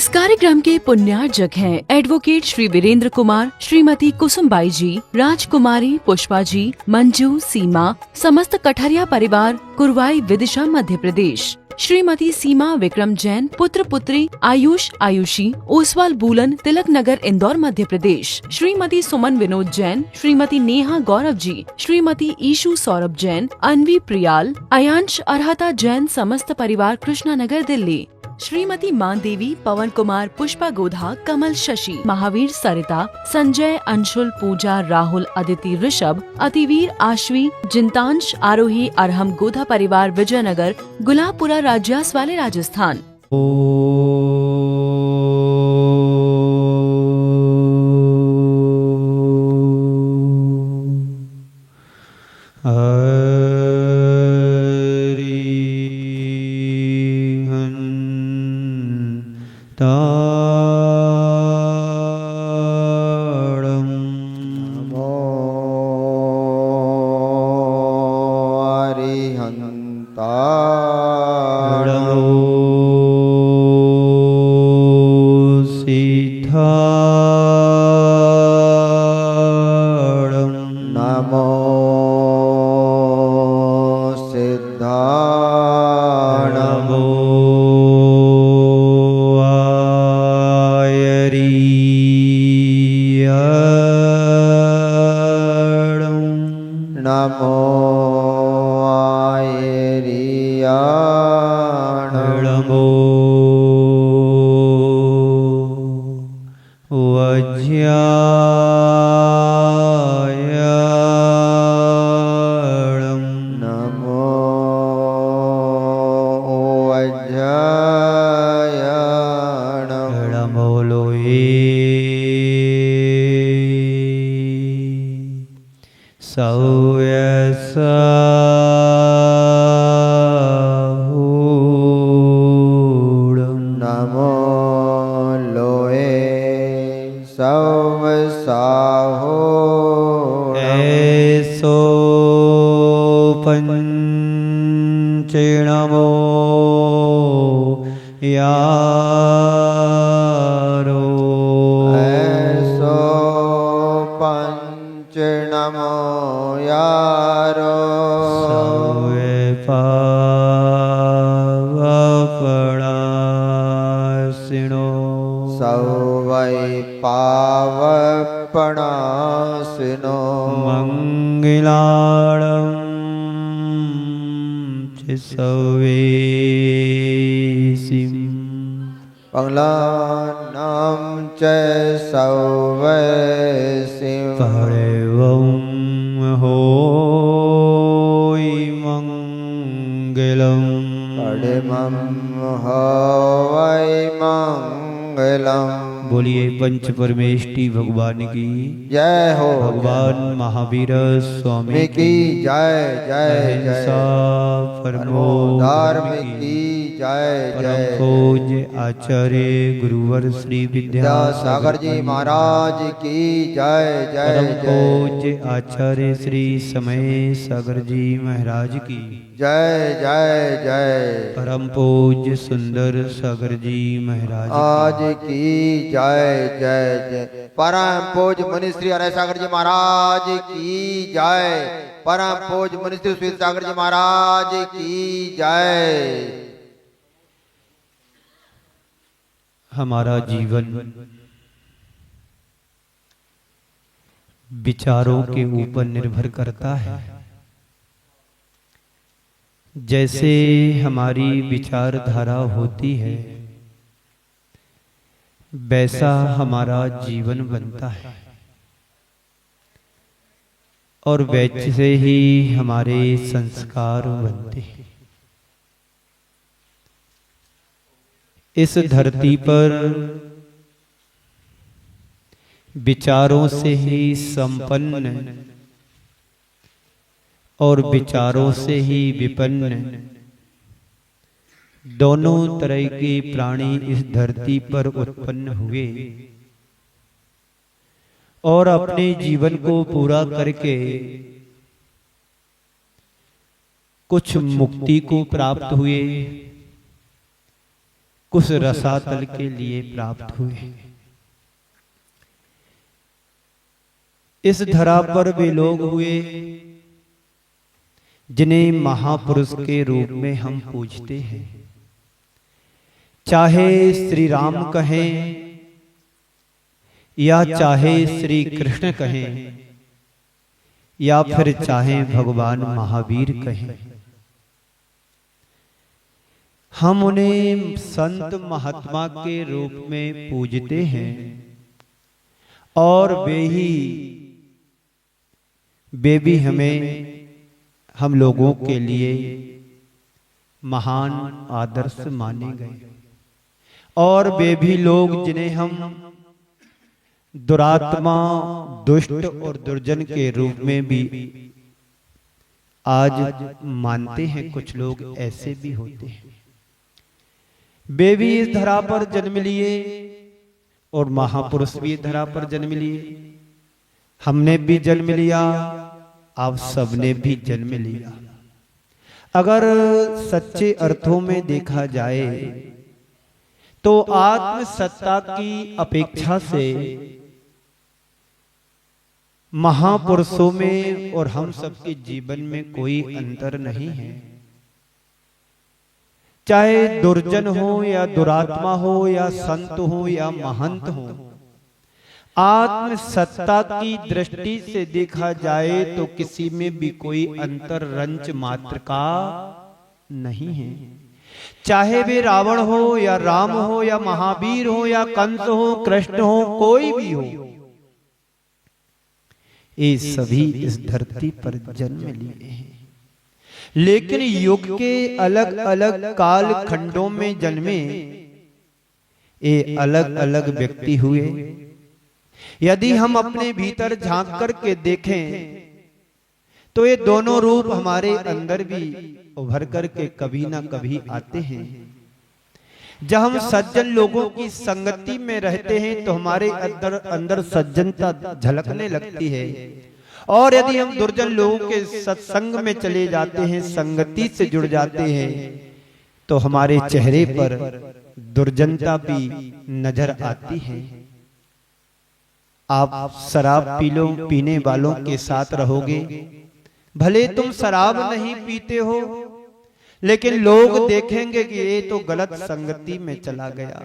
इस कार्यक्रम के पुण्यार्जक हैं एडवोकेट श्री वीरेंद्र कुमार, श्रीमती कुसुमबाई जी, राजकुमारी पुष्पा जी, मंजू, सीमा, समस्त कठरिया परिवार, कुरवाई, विदिशा, मध्य प्रदेश। श्रीमती सीमा विक्रम जैन, पुत्र पुत्री आयुष, आयुषी, ओसवाल बूलन, तिलक नगर, इंदौर, मध्य प्रदेश। श्रीमती सुमन विनोद जैन, श्रीमती नेहा गौरव जी, श्रीमती ईशु सौरभ जैन, अनवी प्रियाल, अयांश अर्हता जैन, समस्त परिवार, कृष्णा नगर, दिल्ली। श्रीमती मान देवी, पवन कुमार, पुष्पा गोधा, कमल शशि, महावीर सरिता, संजय, अंशुल, पूजा, राहुल, अदिति, ऋषभ, अतिवीर, आश्वी, जिंतांश, आरोही, अरहम, गोधा परिवार, विजयनगर, गुलाबपुरा, राज्यास वाले, राजस्थान। बोलिए पंच परमेष्टि भगवान की जय हो। भगवान महावीर स्वामी की जय जय जय। परमो धर्म की जय परम पूज्य आचार्य गुरुवर श्री विद्यासागर जी महाराज की जय जय। परम पूज्य आचार्य श्री समय सागर जी महाराज की जय जय जय। परम पूज्य सुंदर सागर जी महाराज आज की जय जय जय। परम पूज्य मुनि श्री हरे सागर जी महाराज की जय। परम पूज्य मुनि श्री सुशील सागर जी महाराज की जय। हमारा जीवन विचारों के ऊपर निर्भर करता है। जैसे हमारी विचारधारा होती है वैसा हमारा जीवन बनता है और वैसे ही हमारे संस्कार बनते हैं। इस धरती पर विचारों से ही संपन्न और विचारों से ही विपन्न दोनों तरह के प्राणी इस धरती पर उत्पन्न हुए और अपने जीवन को पूरा करके कुछ मुक्ति को प्राप्त हुए कुछ रसातल के लिए प्राप्त हुए। इस धरा पर वे लोग हुए जिन्हें महापुरुष के रूप में हम पूजते हैं। चाहे श्री राम कहें या चाहे श्री कृष्ण कहें या फिर चाहे भगवान महावीर कहें, हम उन्हें संत महात्मा के रूप में पूजते हैं और वे भी हम लोगों के लिए महान आदर्श माने गए। और वे भी लोग जिन्हें हम दुरात्मा, दुष्ट और दुर्जन के रूप में भी आज मानते हैं, कुछ लोग ऐसे भी होते हैं। वे भी इस धरा पर जन्म लिए और महापुरुष भी इस धरा पर जन्म लिए। हमने भी जन्म लिया, आप सबने भी जन्म लिया। अगर सच्चे अर्थों में देखा जाए तो आत्म सत्ता की अपेक्षा से महापुरुषों में और हम सबके जीवन में कोई अंतर नहीं है। चाहे दुर्जन हो या दुरात्मा हो या संत हो या महंत हो, आत्म सत्ता की दृष्टि से देखा जाए तो किसी में भी कोई अंतर रंच मात्र का नहीं है। चाहे वे रावण हो या राम हो या महावीर हो या कंस हो, कृष्ण हो, कोई भी हो, ये सभी इस धरती पर जन्म लिए हैं। लेकिन युग के अलग अलग काल खंडों में जन्मे ये अलग अलग व्यक्ति हुए। यदि हम अपने भीतर झांक करके देखें तो ये दोनों रूप हमारे अंदर भी उभर करके कभी ना कभी आते हैं। जब हम सज्जन लोगों की संगति में रहते हैं तो हमारे अंदर सज्जनता झलकने लगती है, और यदि हम दुर्जन लोगों के सत्संग में चले जाते हैं, संगति से जुड़ जाते हैं, तो हमारे चेहरे पर दुर्जनता भी नजर आती है। आप शराब पीने वालों के साथ रहोगे, भले तुम शराब नहीं पीते हो, लेकिन लोग देखेंगे कि ये तो गलत संगति में चला गया।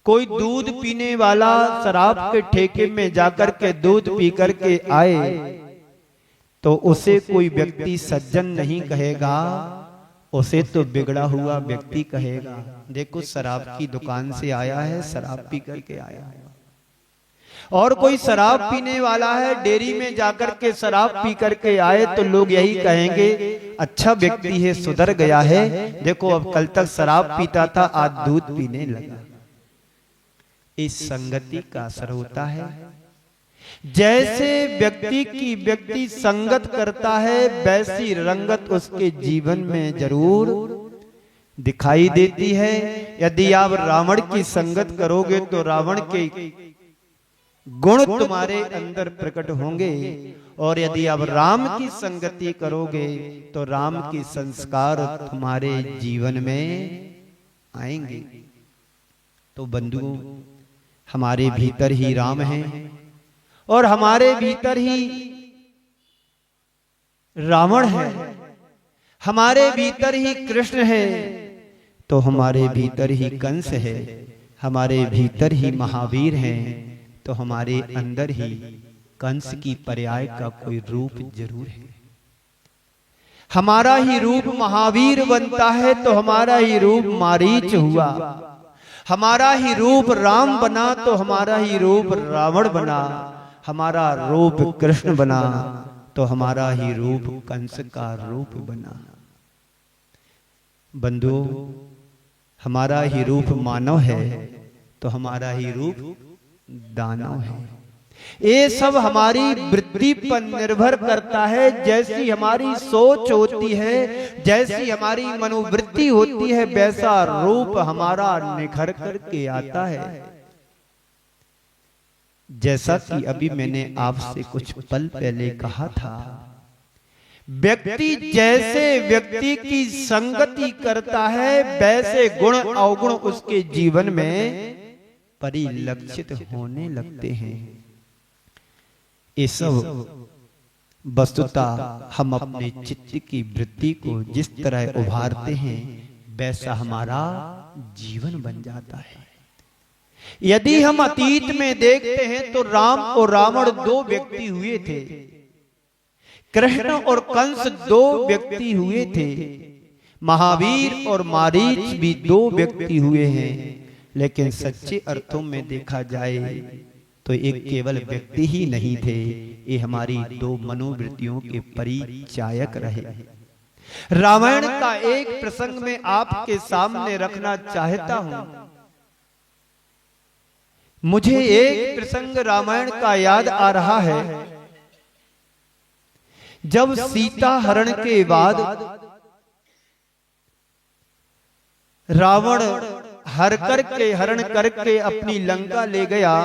कोई दूध पीने वाला शराब के ठेके में जाकर के दूध पी करके आए तो उसे कोई व्यक्ति सज्जन नहीं कहेगा, उसे तो बिगड़ा हुआ व्यक्ति कहेगा। देखो शराब की दुकान से आया है, शराब पी करके आया है। और कोई शराब पीने वाला है, डेयरी में जाकर के शराब पी करके आए तो लोग यही कहेंगे अच्छा व्यक्ति है, सुधर गया है, देखो अब कल तक शराब पीता था आज दूध पीने लगा। इस संगति का असर होता है। जैसे व्यक्ति संगत करता है वैसी रंगत उसके जीवन में जरूर दिखाई देती है। यदि आप रावण की संगत करोगे तो रावण के गुण तुम्हारे अंदर प्रकट होंगे, और यदि आप राम की संगति करोगे तो राम के संस्कार तुम्हारे जीवन में आएंगे। तो बंधुओं, हमारे भीतर ही राम है और हमारे भीतर ही रावण है, हमारे भीतर ही कृष्ण है, तो हमारे भीतर ही कंस है, हमारे भीतर ही महावीर है, तो हमारे अंदर ही कंस की पर्याय का कोई रूप जरूर है। हमारा ही रूप महावीर बनता है तो हमारा ही रूप मारीच हुआ, हमारा ही रूप राम बना तो हमारा ही रूप रावण बना, हमारा रूप कृष्ण बना तो हमारा ही रूप कंस का रूप बना। बंधुओं, हमारा ही रूप मानव है तो हमारा ही रूप दानव है। ये सब हमारी वृत्ति पर निर्भर करता है। जैसी हमारी सोच होती है, जैसी हमारी मनोवृत्ति होती है, वैसा रूप हमारा निखर करके आता है। जैसा कि अभी मैंने आपसे कुछ पल पहले कहा था, व्यक्ति जैसे व्यक्ति की संगति करता है वैसे गुण अवगुण उसके जीवन में परिलक्षित होने लगते हैं। ये सब वस्तुतः हम अपने चित्त की वृत्ति को जिस तरह उभारते हैं वैसा हमारा जीवन बन जाता है। यदि हम अतीत में देखते हैं तो राम और रावण दो व्यक्ति हुए थे, कृष्ण और कंस दो व्यक्ति हुए थे, महावीर और मारीच भी दो व्यक्ति हुए हैं। लेकिन सच्चे अर्थों में देखा जाए तो एक केवल व्यक्ति ही नहीं थे, ये हमारी दो मनोवृत्तियों के परिचायक रहे। रामायण का एक प्रसंग में आपके सामने रखना चाहता हूं। मुझे एक प्रसंग रामायण का याद आ रहा है। जब सीता हरण के बाद रावण हरण करके अपनी लंका ले गया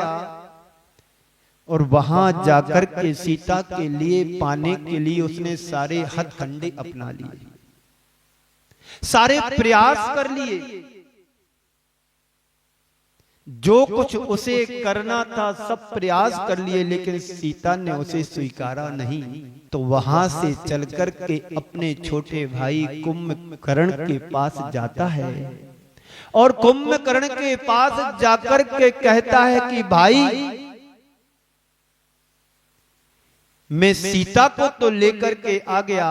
और वहां जाकर के सीता के लिए पाने के लिए उसने सारे हथकंडे अपना लिए, सारे प्रयास कर लिए, जो कुछ उसे करना था सब प्रयास कर लिए, लेकिन सीता ने उसे स्वीकारा नहीं। तो वहां से चलकर के अपने छोटे भाई कुंभकर्ण के पास जाता है और कुंभकर्ण के पास जाकर के कहता है कि भाई मैं सीता को तो लेकर के आ गया,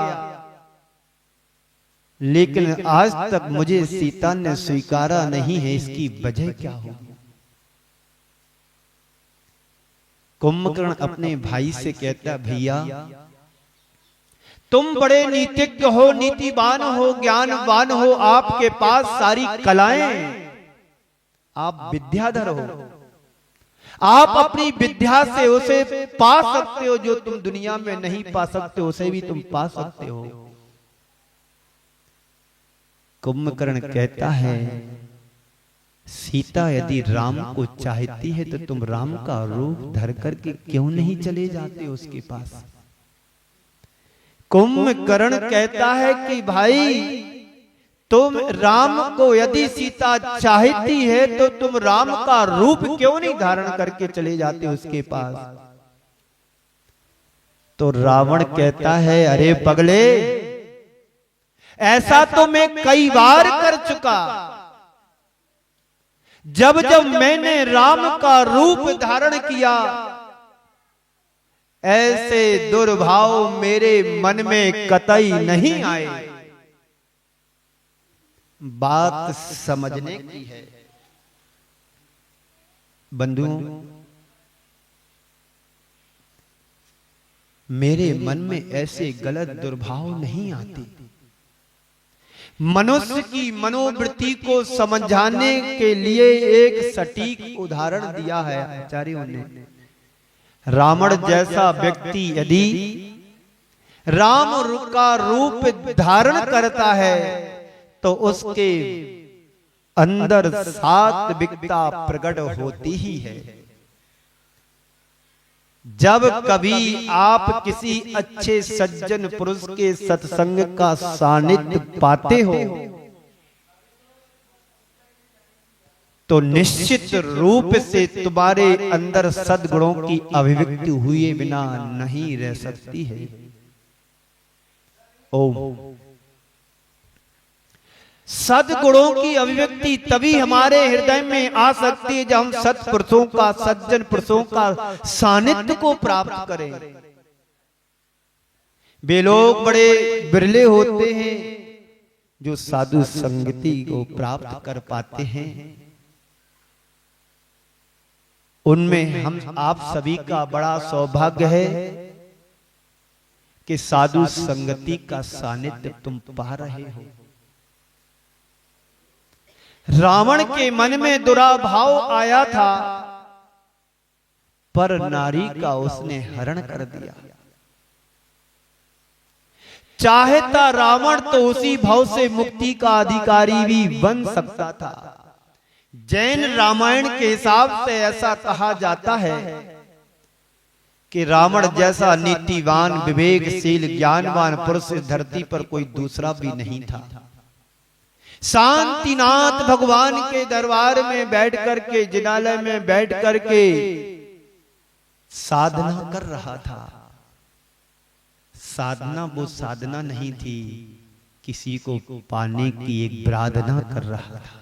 लेकिन आज तक मुझे सीता ने स्वीकारा नहीं है, इसकी वजह क्या होगी? कुंभकर्ण अपने भाई से कहता, भैया तुम बड़े नीतिज्ञ हो, नीतिवान हो, ज्ञानवान हो, आपके पास सारी कलाएं, आप विद्याधर हो, आप अपनी विद्या से उसे पा सकते हो, जो तुम दुनिया में नहीं पा सकते उसे भी तुम पा सकते हो। कुंभकर्ण कहता है, सीता यदि राम को चाहती है तो तुम राम का रूप धर करके क्यों नहीं चले जाते उसके पास? कुंभकर्ण कहता है कि भाई तुम राम को यदि सीता चाहती है तो तुम राम का रूप क्यों नहीं धारण करके चले जाते उसके पास? तो रावण कहता है, अरे पगले, ऐसा तो मैं कई बार कर चुका। जब जब मैंने राम का रूप धारण किया, ऐसे दुर्भाव मेरे मन में कतई नहीं आए। बात समझने की है बंधुओं, मेरे मन में ऐसे गलत दुर्भाव नहीं आते। मनुष्य की मनोवृत्ति को समझाने के लिए एक सटीक उदाहरण दिया है आचार्यों ने। रावण जैसा व्यक्ति यदि राम का रूप धारण करता है तो उसके अंदर सात्विकता प्रकट होती ही है। जब कभी आप किसी अच्छे सज्जन पुरुष के सत्संग का सानिध्य पाते हो तो निश्चित रूप से तुम्हारे अंदर सद्गुणों की अभिव्यक्ति हुए बिना नहीं रह सकती है। ओम। सद्गुणों की अभिव्यक्ति तभी हमारे हृदय में आ सकती है जब हम सत्पुरुषों का, सज्जन पुरुषों का सानिध्य को प्राप्त करें। वे लोग बड़े बिरले होते हैं जो साधु संगति को प्राप्त कर पाते हैं। उनमें हम आप सभी का बड़ा सौभाग्य है कि साधु संगति का सानिध्य तुम पा रहे हो। रावण के मन में दुराभाव आया था, पर नारी का उसने हरण कर दिया। चाहता रावण तो उसी भाव से मुक्ति का अधिकारी भी बन सकता था। जैन रामायण के हिसाब से ऐसा कहा जाता है कि रावण जैसा नीतिवान, विवेकशील, ज्ञानवान पुरुष इस धरती पर कोई दूसरा भी नहीं था। शांतिनाथ भगवान के दरबार में बैठ करके, जिनालय में बैठ करके साधना कर रहा था। साधना वो साधना नहीं थी, किसी को पाने की एक प्रार्थना कर रहा था।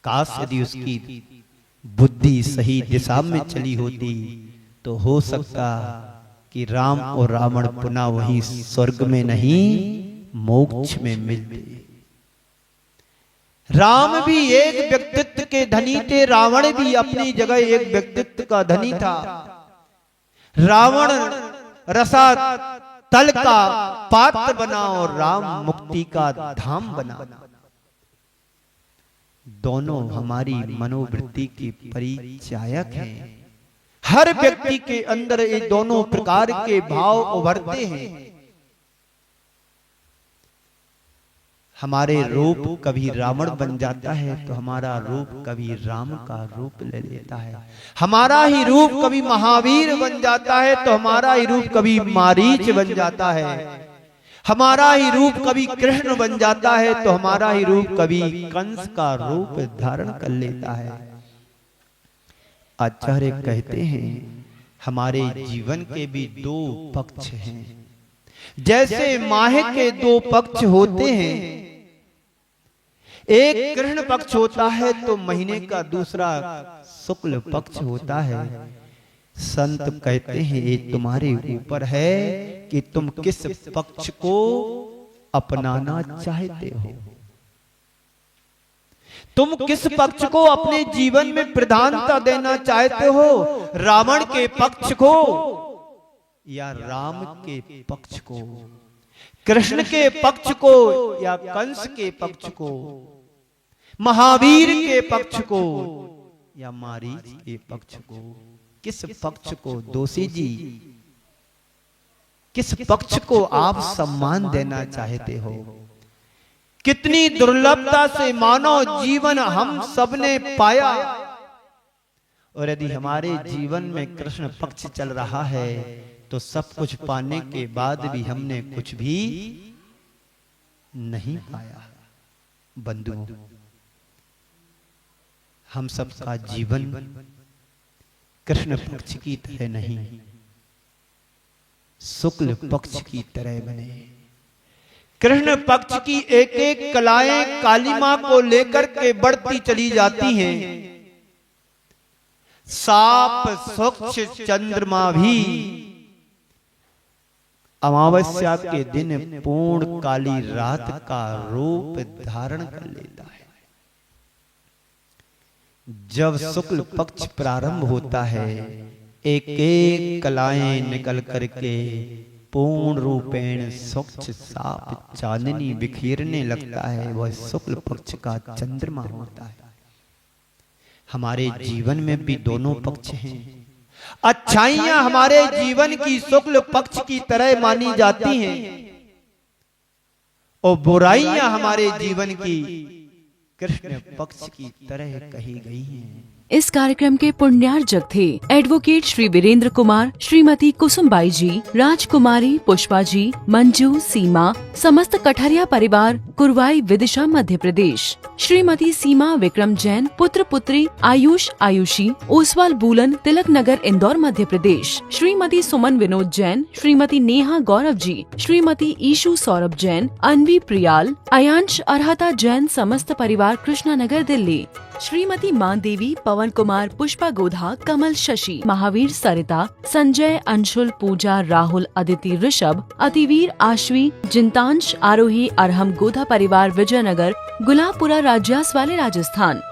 काश यदि उसकी बुद्धि सही दिशा में चली होती तो हो सकता कि राम और रावण पुनः वही स्वर्ग में नहीं मोक्ष में मिलते। राम भी एक व्यक्तित्व के धनी थे, रावण भी अपनी जगह एक व्यक्तित्व का धनी था। रावण रसा तल का पात्र बना और राम मुक्ति का धाम बना। दोनों हमारी मनोवृत्ति के परिचायक हैं। हर व्यक्ति के अंदर ये दोनों प्रकार के भाव उभरते हैं। हमारे रूप कभी रावण बन जाता है तो हमारा रूप कभी राम का रूप ले लेता है। हमारा ही रूप कभी महावीर बन जाता है तो हमारा ही रूप कभी मारीच बन जाता है। हमारा ही रूप कभी कृष्ण बन जाता है तो हमारा ही रूप कभी कंस का रूप धारण कर लेता है। आचार्य कहते हैं हमारे जीवन के भी दो पक्ष हैं। जैसे माह के दो पक्ष होते हैं, एक कृष्ण पक्ष होता है तो महीने का दूसरा शुक्ल पक्ष होता है। संत कहते हैं ये तुम्हारे ऊपर है कि तुम किस पक्ष को अपनाना चाहते हो। तुम किस पक्ष को अपने जीवन में प्रधानता देना चाहते हो, रावण के पक्ष को या राम के पक्ष को, कृष्ण के पक्ष को या कंस के पक्ष को, महावीर के पक्ष को या मारीच के पक्ष को। किस पक्ष को दोषी जी, किस पक्ष को आप सम्मान देना चाहते हो? कितनी दुर्लभता से मानव जीवन हम सबने पाया, और यदि हमारे जीवन में कृष्ण पक्ष चल रहा है तो सब कुछ पाने के बाद भी हमने कुछ भी नहीं पाया। बंधुओं, हम सबका जीवन कृष्ण पक्ष की तरह नहीं, शुक्ल पक्ष की तरह बने। कृष्ण पक्ष की एक एक कलाएं कालिमा को लेकर के बढ़ती चली जाती हैं। साप स्वच्छ चंद्रमा भी अमावस्या के दिन पूर्ण काली रात का रूप धारण कर लेता है। जब शुक्ल पक्ष प्रारंभ होता है, एक एक कलाएं निकल करके पूर्ण रूपेण स्वच्छ साफ चांदनी बिखेरने लगता है। वह शुक्ल पक्ष का चंद्रमा होता है। हमारे जीवन में भी दोनों पक्ष हैं। अच्छाइयां हमारे जीवन की शुक्ल पक्ष की तरह मानी जाती हैं और बुराइयां हमारे जीवन की कृष्ण पक्ष की तरह कही गई हैं। इस कार्यक्रम के पुण्यार्जक थे एडवोकेट श्री वीरेंद्र कुमार, श्रीमती कुसुमबाई जी, राजकुमारी पुष्पा जी, मंजू, सीमा, समस्त कठरिया परिवार, कुरवाई, विदिशा, मध्य प्रदेश। श्रीमती सीमा विक्रम जैन, पुत्र पुत्री आयुष, आयुषी, ओसवाल बूलन, तिलक नगर, इंदौर, मध्य प्रदेश। श्रीमती सुमन विनोद जैन, श्रीमती नेहा गौरव जी, श्रीमती ईशु सौरभ जैन, अनवी प्रियाल, अयांश अरहता जैन, समस्त परिवार, कृष्णा नगर, दिल्ली। श्रीमती मान देवी, पवन कुमार, पुष्पा गोधा, कमल शशि, महावीर सरिता, संजय, अंशुल, पूजा, राहुल, अदिति, ऋषभ, अतिवीर, आश्वी, जिंतांश, आरोही, अरहम गोधा परिवार, विजयनगर, गुलाबपुरा, राज्यास वाले, राजस्थान।